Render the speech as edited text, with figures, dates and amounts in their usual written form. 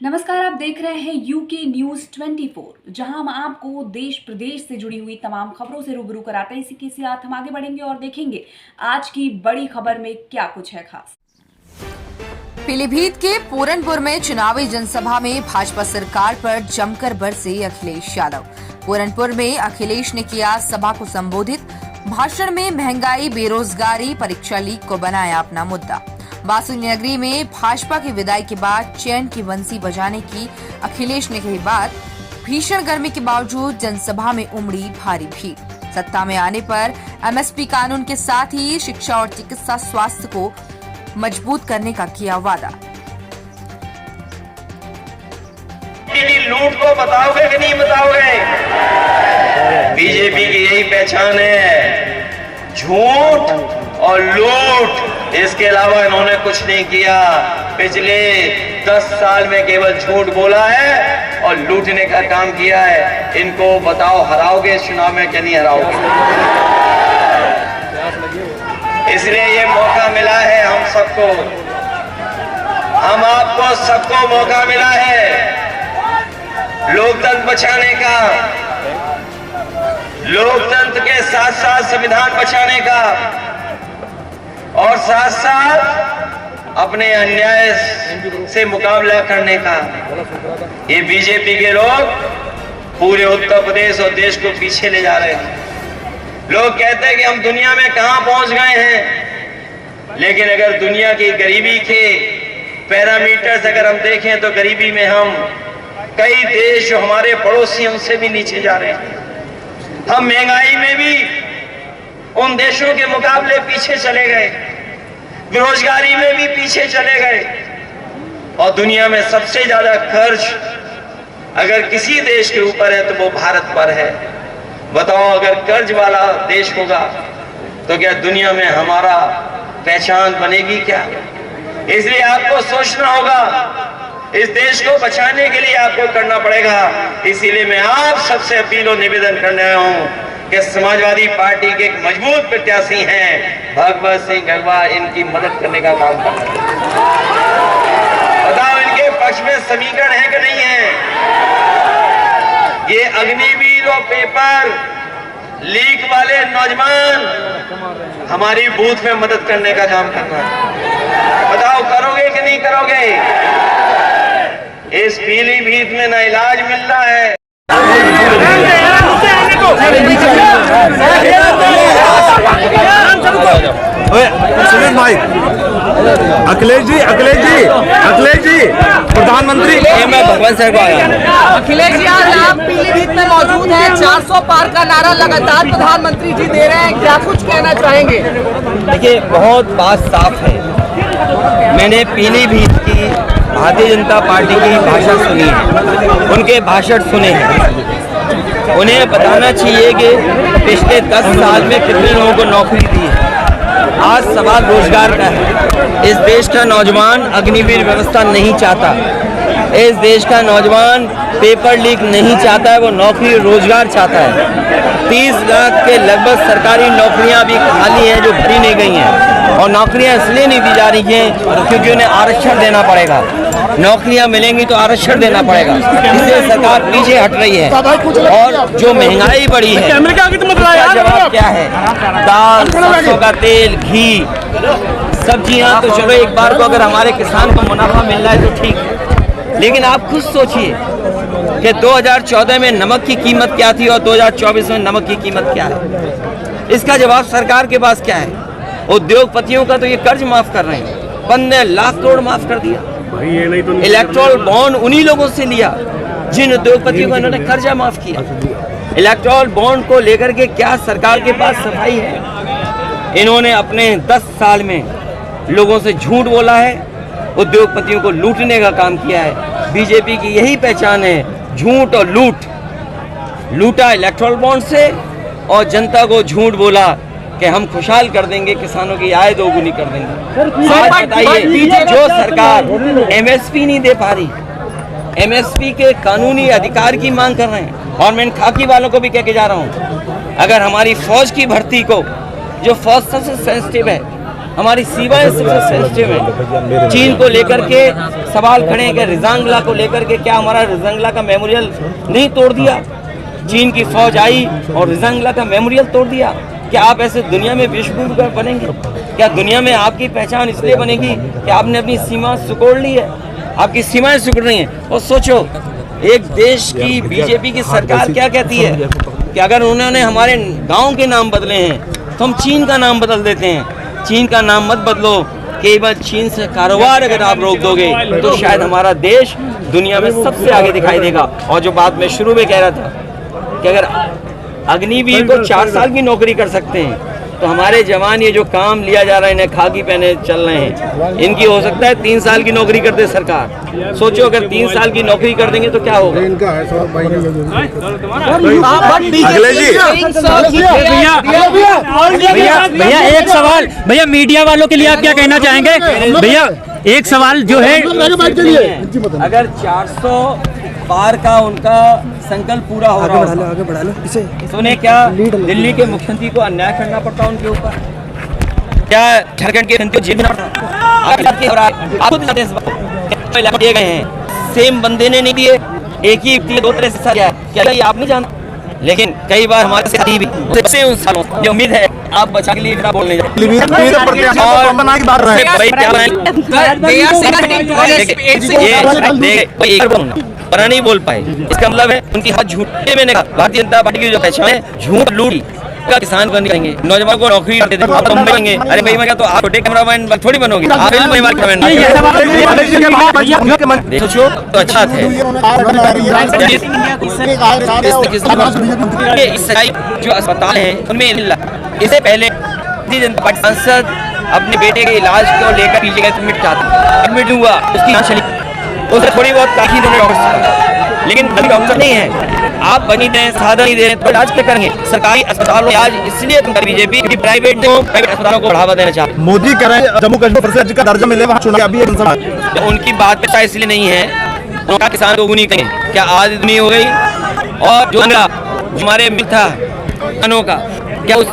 नमस्कार, आप देख रहे हैं यूके न्यूज 24, जहां हम आपको देश प्रदेश से जुड़ी हुई तमाम खबरों से रूबरू कराते हैं। इसी के साथ हम आगे बढ़ेंगे और देखेंगे आज की बड़ी खबर में क्या कुछ है खास। पीलीभीत के पूरनपुर में चुनावी जनसभा में भाजपा सरकार पर जमकर बरसे अखिलेश यादव। पूरनपुर में अखिलेश ने किया सभा को संबोधित। भाषण में महंगाई, बेरोजगारी, परीक्षा लीक को बनाया अपना मुद्दा। वासुनगरी में भाजपा की विदाई के बाद चैन की बंसी बजाने की अखिलेश ने कही बात। भीषण गर्मी के बावजूद जनसभा में उमड़ी भारी भीड़। सत्ता में आने पर एमएसपी कानून के साथ ही शिक्षा और चिकित्सा स्वास्थ्य को मजबूत करने का किया वादा। लूट को बताओगे कि नहीं बताओगे? बीजेपी की यही पहचान है, झूठ और लूट। इसके अलावा इन्होंने कुछ नहीं किया। पिछले 10 साल में केवल झूठ बोला है और लूटने का काम किया है। इनको बताओ, हराओगे चुनाव में कि नहीं हराओगे? इसलिए ये मौका मिला है हम सबको, हम आपको सबको मौका मिला है लोकतंत्र बचाने का, लोकतंत्र के साथ साथ संविधान बचाने का और साथ साथ अपने अन्याय से मुकाबला करने का। ये बीजेपी के लोग पूरे उत्तर प्रदेश और देश को पीछे ले जा रहे हैं। लोग कहते हैं कि हम दुनिया में कहां पहुंच गए हैं, लेकिन अगर दुनिया की गरीबी के पैरामीटर्स अगर हम देखें तो गरीबी में हम कई देश जो हमारे पड़ोसी उनसे भी नीचे जा रहे हैं। हम महंगाई में भी उन देशों के मुकाबले पीछे चले गए, बेरोजगारी में भी पीछे चले गए और दुनिया में सबसे ज्यादा कर्ज अगर किसी देश के ऊपर है तो वो भारत पर है। बताओ, अगर कर्ज वाला देश होगा तो क्या दुनिया में हमारा पहचान बनेगी क्या? इसलिए आपको सोचना होगा, इस देश को बचाने के लिए आपको करना पड़ेगा। इसीलिए मैं आप सबसे अपील और निवेदन करने आया हूं कि समाजवादी पार्टी के एक मजबूत प्रत्याशी हैं भगवत सिंह गंगवार, इनकी मदद करने का काम करना है। बताओ, इनके पक्ष में समीकरण है कि नहीं है? ये अग्निवीर और पेपर लीक वाले नौजवान हमारी बूथ में मदद करने का काम करना है। बताओ, करोगे कि नहीं करोगे? इस पीलीभीत में ना इलाज मिल रहा है। सुनील भाई, अखिलेश जी प्रधानमंत्री। मैं भगवान सर को आया। अखिलेश जी, आज आप पीलीभीत में मौजूद हैं। 400 पार का नारा लगातार प्रधानमंत्री जी दे रहे हैं, क्या कुछ कहना चाहेंगे? देखिए, बहुत बात साफ है। मैंने पीलीभीत की भारतीय जनता पार्टी की भाषण सुनी है, उनके भाषण सुने हैं। उन्हें बताना चाहिए कि पिछले 10 साल में कितने लोगों को नौकरी दी है। आज सवाल रोजगार का है। इस देश का नौजवान अग्निवीर व्यवस्था नहीं चाहता, इस देश का नौजवान पेपर लीक नहीं चाहता है, वो नौकरी रोजगार चाहता है। 30 लाख के लगभग सरकारी नौकरियां भी खाली हैं जो भरी नहीं गई हैं, और नौकरियां इसलिए नहीं दी जा रही हैं क्योंकि उन्हें आरक्षण देना पड़ेगा। नौकरियां मिलेंगी तो आरक्षण देना पड़ेगा, इससे सरकार पीछे हट रही है। और जो महंगाई बढ़ी है, इसका जवाब क्या है? दाल, सरसों का तेल, घी, सब्जियां, तो चलो एक बार को अगर हमारे किसान को मुनाफा मिल रहा है तो ठीक है, लेकिन आप खुद सोचिए कि 2014 में नमक की कीमत क्या थी और 2024 में नमक की कीमत क्या है। इसका जवाब सरकार के पास क्या है? उद्योगपतियों का तो ये कर्ज माफ कर रहे हैं, 15 लाख करोड़ माफ कर दिया। इलेक्ट्रॉल बॉन्ड उन्हीं लोगों से लिया जिन उद्योगपतियों को इन्होंने कर्जा माफ किया। इलेक्ट्रॉल बॉन्ड को लेकर के क्या सरकार के पास सफाई है? इन्होंने अपने 10 साल में लोगों से झूठ बोला है, उद्योगपतियों को लूटने का काम किया है। बीजेपी की यही पहचान है, झूठ और लूट। लूटा इलेक्ट्रॉल बॉन्ड से और जनता को झूठ बोला कि हम खुशहाल कर देंगे, किसानों की आय दोगुनी कर देंगे। आज बताइए, जो सरकार एमएसपी नहीं दे पा रही, एमएसपी के कानूनी अधिकार की मांग कर रहे हैं। और मैं खाकी वालों को भी कह के जा रहा हूँ, अगर हमारी फौज की भर्ती को, जो फौज सबसे सेंसिटिव है, हमारी सीमाएं सबसे सेंसिटिव है। चीन को लेकर के सवाल खड़े हैं कि रिजांगला को लेकर के क्या हमारा रिजांगला का मेमोरियल नहीं तोड़ दिया? चीन की फौज आई और रिजांगला का मेमोरियल तोड़ दिया। क्या आप ऐसे दुनिया में विश्व बनेंगे? क्या दुनिया में आपकी पहचान इसलिए बनेगी कि आपने अपनी सीमा सिकोड़ ली है? आपकी सीमाएं सिकुड़ रही हैं। और सोचो, एक देश की बीजेपी की सरकार क्या कहती है कि अगर उन्होंने हमारे गांव के नाम बदले हैं तो हम चीन का नाम बदल देते हैं। चीन का नाम मत बदलो, केवल चीन से कारोबार अगर आप रोक दोगे तो शायद हमारा देश दुनिया में सबसे आगे दिखाई देगा। और जो बात मैं शुरू में कह रहा था कि अगर अग्निवीर को 4 साल की नौकरी कर सकते हैं तो हमारे जवान ये जो काम लिया जा रहा है, इन्हें खाकी पहने चल रहे हैं, इनकी हो सकता है 3 साल की नौकरी कर दे सरकार। सोचो अगर 3 साल की नौकरी कर देंगे तो क्या होगा? अखिलेश जी, भैया एक सवाल, भैया मीडिया वालों के लिए आप क्या कहना चाहेंगे? भैया एक सवाल जो है, अगर 400 पार का उनका संकल्प पूरा हो रहा होगा तो उन्हें क्या दिल्ली के मुख्यमंत्री को अन्याय करना पड़ता उनके ऊपर? क्या झारखंड के मुख्यमंत्री को जेल में दिए गए हैं? सेम बंदे ने नहीं दिए, एक ही 2 तरह से क्या क्या ये आप नहीं जानते? लेकिन कई बार हमारे साथी भी उन सालों ये उम्मीद है आप बचा के लिए बोलने पता नहीं बोल पाए। इसका मतलब है उनकी हाथ झूठे। मैंने कहा भारतीय जनता पार्टी की जो पहचान है झूठ लूट का किसान को नहीं करेंगे, नौजवान को नौकरी करते थे आप मुंबई होंगे। अरे भाई मैं क्या, तो आप छोटे कैमरामैन थोड़ी बनोगे, आप फिल्म सोचो तो अच्छा थे। जो अस्पताल है उनमें इससे पहले भारतीय जनता पार्टी सांसद अपने बेटे के इलाज को लेकर पीछे गए, एडमिट हुआ, उसकी जांच चली, उससे थोड़ी बहुत ताकीद होने डॉक्टर, लेकिन अभी डॉक्टर नहीं है। आप बनी दें, साधन नहीं दे रहे तो इलाज क्या करेंगे? सरकारी अस्पतालों में आज इसलिए बीजेपी की प्राइवेट अस्पतालों को बढ़ावा देना चाहते हैं। मोदी कह रहे हैं जम्मू कश्मीर राज्य का दर्जा मिले, वहाँ चुनाव अभी उनकी बात पे इसलिए नहीं है, उनका किसान को नहीं कहेंगे क्या आज नहीं हो गई? और जो हमारे मिल था का क्या